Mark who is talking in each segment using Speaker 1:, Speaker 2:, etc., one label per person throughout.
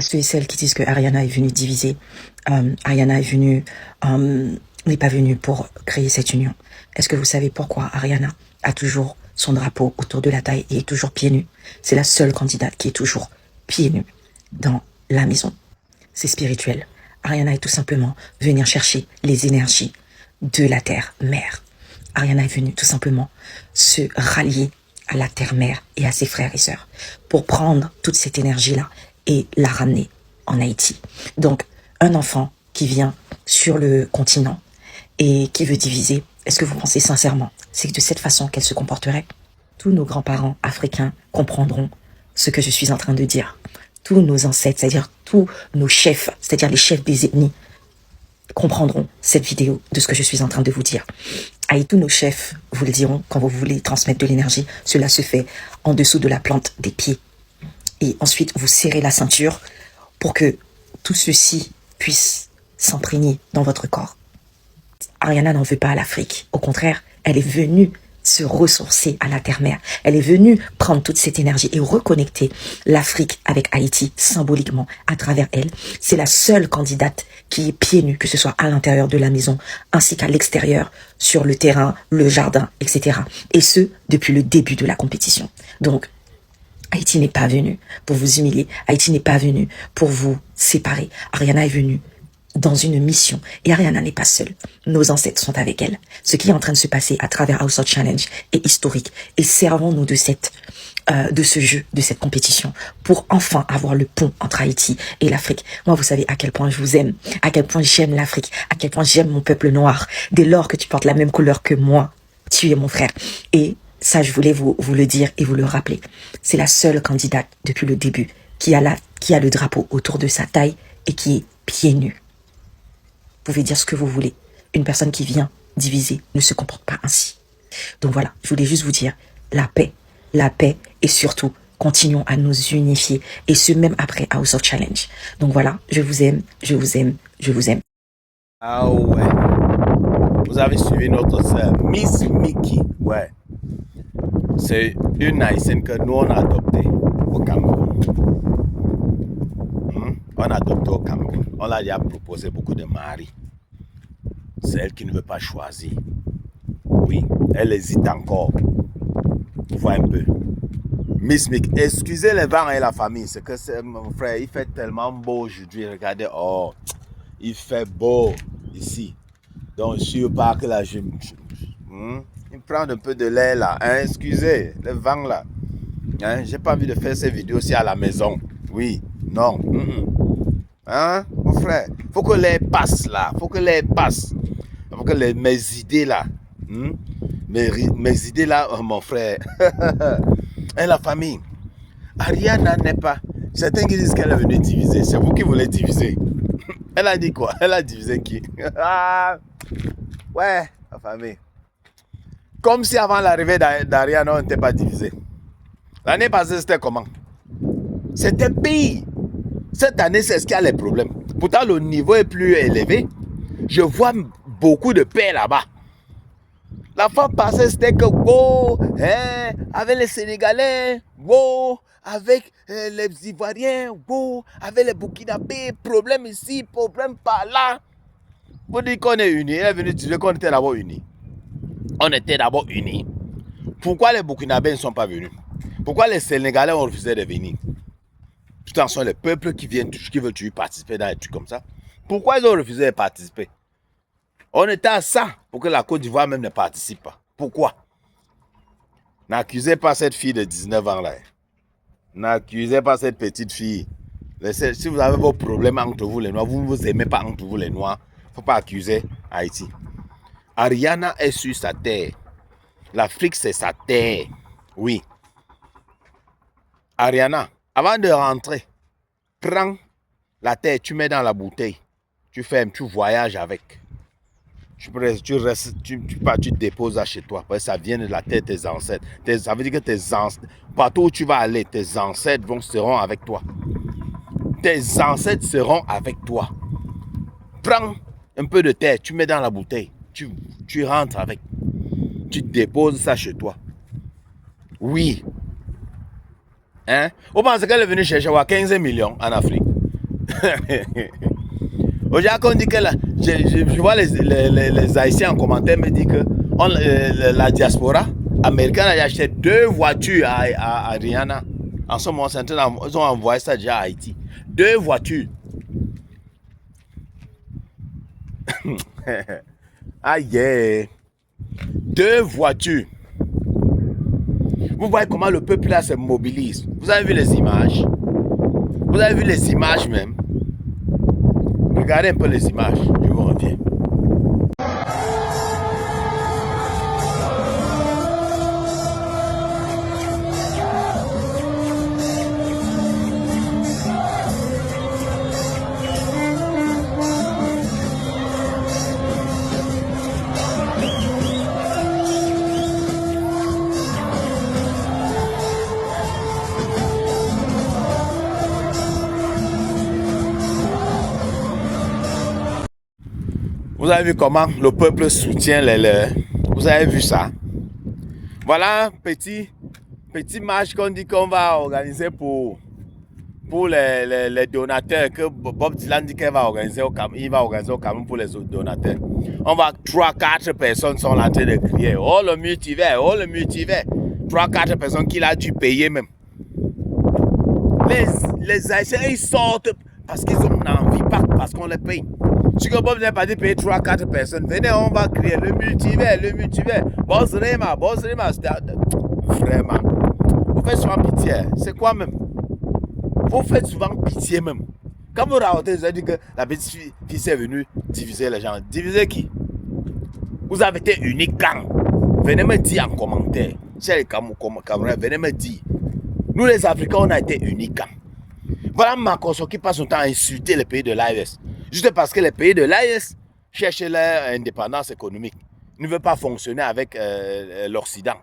Speaker 1: Ceux et celles qui disent que Ariana est venue diviser, Ariana n'est pas venue pour créer cette union. Est-ce que vous savez pourquoi Ariana a toujours son drapeau autour de la taille et est toujours pieds nus? C'est la seule candidate qui est toujours pieds nus dans la maison. C'est spirituel. Ariana est tout simplement venir chercher les énergies de la terre-mère. Ariana est venue tout simplement se rallier à la terre-mère et à ses frères et sœurs pour prendre toute cette énergie-là et la ramener en Haïti. Donc, un enfant qui vient sur le continent et qui veut diviser, est-ce que vous pensez sincèrement, c'est de cette façon qu'elle se comporterait? Tous nos grands-parents africains comprendront ce que je suis en train de dire. Tous nos ancêtres, c'est-à-dire tous nos chefs, c'est-à-dire les chefs des ethnies, comprendront cette vidéo de ce que je suis en train de vous dire. Et tous nos chefs vous le diront quand vous voulez transmettre de l'énergie. Cela se fait en dessous de la plante des pieds. Et ensuite, vous serrez la ceinture pour que tout ceci puisse s'imprégner dans votre corps. Ariana n'en veut pas à l'Afrique. Au contraire, elle est venue se ressourcer à la terre-mère. Elle est venue prendre toute cette énergie et reconnecter l'Afrique avec Haïti symboliquement à travers elle. C'est la seule candidate qui est pieds nus, que ce soit à l'intérieur de la maison ainsi qu'à l'extérieur, sur le terrain, le jardin, etc. Et ce, depuis le début de la compétition. Donc, Haïti n'est pas venu pour vous humilier. Haïti n'est pas venu pour vous séparer. Ariana est venue dans une mission. Et Ariana n'est pas seule. Nos ancêtres sont avec elle. Ce qui est en train de se passer à travers House of Challenge est historique. Et servons-nous de ce jeu, de cette compétition, pour enfin avoir le pont entre Haïti et l'Afrique. Moi, vous savez à quel point je vous aime, à quel point j'aime l'Afrique, à quel point j'aime mon peuple noir. Dès lors que tu portes la même couleur que moi, tu es mon frère. Et ça, je voulais vous le dire et vous le rappeler. C'est la seule candidate depuis le début qui a le drapeau autour de sa taille et qui est pieds nus. Vous pouvez dire ce que vous voulez. Une personne qui vient diviser ne se comporte pas ainsi. Donc voilà, je voulais juste vous dire la paix et surtout, continuons à nous unifier et ce même après House of Challenge. Donc voilà, je vous aime, je vous aime, je vous aime.
Speaker 2: Ah ouais, vous avez suivi notre sœur Miss Mickey, ouais. C'est une haïtienne que nous on a adoptée au Cameroun. On a adopté au Cameroun. On l'a déjà proposé beaucoup de maris. C'est elle qui ne veut pas choisir. Oui, elle hésite encore. Vois un peu. Miss Mick, excusez les vents et la famille. C'est que mon frère, il fait tellement beau aujourd'hui. Regardez, oh, il fait beau ici. Donc, sur le parc là, il prend un peu de l'air là. Hein, excusez, le vent là. Hein, j'ai pas envie de faire ces vidéos aussi à la maison. Oui, non. Hein, mon frère, faut que l'air passe là. Faut que l'air passe. Faut que mes idées là. Mes idées là, oh, mon frère. Et la famille. Ariana n'est pas. Certains qui disent qu'elle est venue diviser. C'est vous qui voulez diviser. Elle a dit quoi? Elle a divisé qui? Ouais, la famille. Comme si avant l'arrivée d'Ariana, on n'était pas divisé. L'année passée, c'était comment? C'était pire. Cette année, c'est ce qui a les problèmes. Pourtant, le niveau est plus élevé. Je vois beaucoup de paix là-bas. La fois passée, c'était que go, hein, avec les Sénégalais, go, avec les Ivoiriens, go, avec les Burkinabés, problème ici, problème par là. Vous dites qu'on est unis. Elle est venue dire qu'on était d'abord unis. On était d'abord unis. Pourquoi les Burkinabés ne sont pas venus? Pourquoi les Sénégalais ont refusé de venir? Tout en sont les peuples qui viennent, qui veulent participer dans des trucs comme ça. Pourquoi ils ont refusé de participer? On était à ça pour que la Côte d'Ivoire même ne participe pas. Pourquoi? N'accusez pas cette fille de 19 ans là. N'accusez pas cette petite fille. Si vous avez vos problèmes entre vous les Noirs, vous ne vous aimez pas entre vous les Noirs, il ne faut pas accuser Haïti. Ariana est sur sa terre. L'Afrique, c'est sa terre. Oui. Ariana, avant de rentrer, prends la terre, tu mets dans la bouteille. Tu fermes, tu voyages avec. Tu déposes ça chez toi. Parce que ça vient de la terre de tes ancêtres. Ça veut dire que tes ancêtres, partout où tu vas aller, tes ancêtres seront avec toi. Tes ancêtres seront avec toi. Prends un peu de terre, tu mets dans la bouteille. Tu rentres avec. Tu déposes ça chez toi. Oui. Hein? Vous pensez qu'elle est venue chercher 15 millions en Afrique? Aujourd'hui, on dit que je vois les Haïtiens en commentaire me disent que la diaspora américaine a acheté 2 voitures à Rihanna. En ce moment, ils ont envoyé ça déjà à Haïti. 2 voitures. Aïe, yeah. 2 voitures. Vous voyez comment le peuple là se mobilise. Vous avez vu les images? Vous avez vu les images même? Regardez un peu les images. Je vous reviens. Vous avez vu comment le peuple soutient Vous avez vu ça? Voilà petit match qu'on dit qu'on va organiser pour les donateurs, que Bob Dylan dit qu'il va organiser au Cameroun. Il va organiser au Cameroun pour les donateurs. On va 3-4 personnes sont en train de crier. Oh le multivers, oh le multivers. 3-4 personnes qu'il a dû payer même. Les Haïtiens, ils sortent parce qu'ils ont envie, pas parce qu'on les paye. Si que Bob n'a pas dit payer 3-4 personnes, venez, on va crier le multivers, le multivers. Boss Rema, vraiment. Vous faites souvent pitié. C'est quoi même? Vous faites souvent pitié même. Quand vous racontez, vous avez dit que la petite fille est venue diviser les gens. Diviser qui? Vous avez été unique quand? Venez me dire en commentaire. Chez les Camerounais, venez me dire. Nous les Africains, on a été unique quand? Voilà Makosso qui passe son temps à insulter les pays de l'AES. Juste parce que les pays de l'AES cherchent leur indépendance économique. Ils ne veulent pas fonctionner avec l'Occident.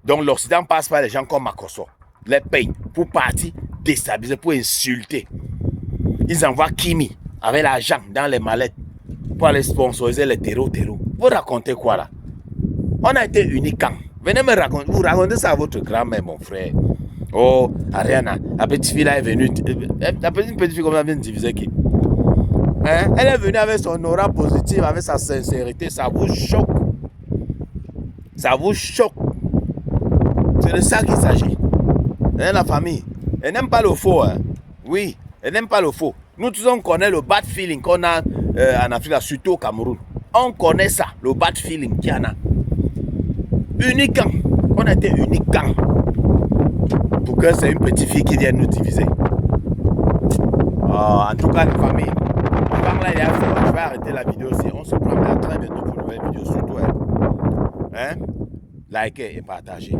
Speaker 2: Donc l'Occident passe par les gens comme Makosso. Les pays pour partir déstabiliser, pour insulter. Ils envoient Kimi avec l'argent dans les mallettes pour aller sponsoriser les terreaux. Vous racontez quoi là? On a été unis quand? Venez me raconter. Vous racontez ça à votre grand-mère, mon frère. Oh, Ariana, la petite fille là est venue. La petite fille comme ça vient de diviser qui? Hein? Elle est venue avec son aura positive, avec sa sincérité. Ça vous choque. Ça vous choque. C'est de ça qu'il s'agit. Hein, la famille. Elle n'aime pas le faux. Hein? Oui, elle n'aime pas le faux. Nous tous on connaît le bad feeling qu'on a en Afrique, surtout au Cameroun. On connaît ça, le bad feeling qu'il y en a. Uniquement. On a été uniquement. Pour que c'est une petite fille qui vienne nous diviser. En tout cas, les familles. Je vais arrêter la vidéo aussi. On se prend très bientôt pour une nouvelle vidéo. Surtout, hein? Likez et partagez.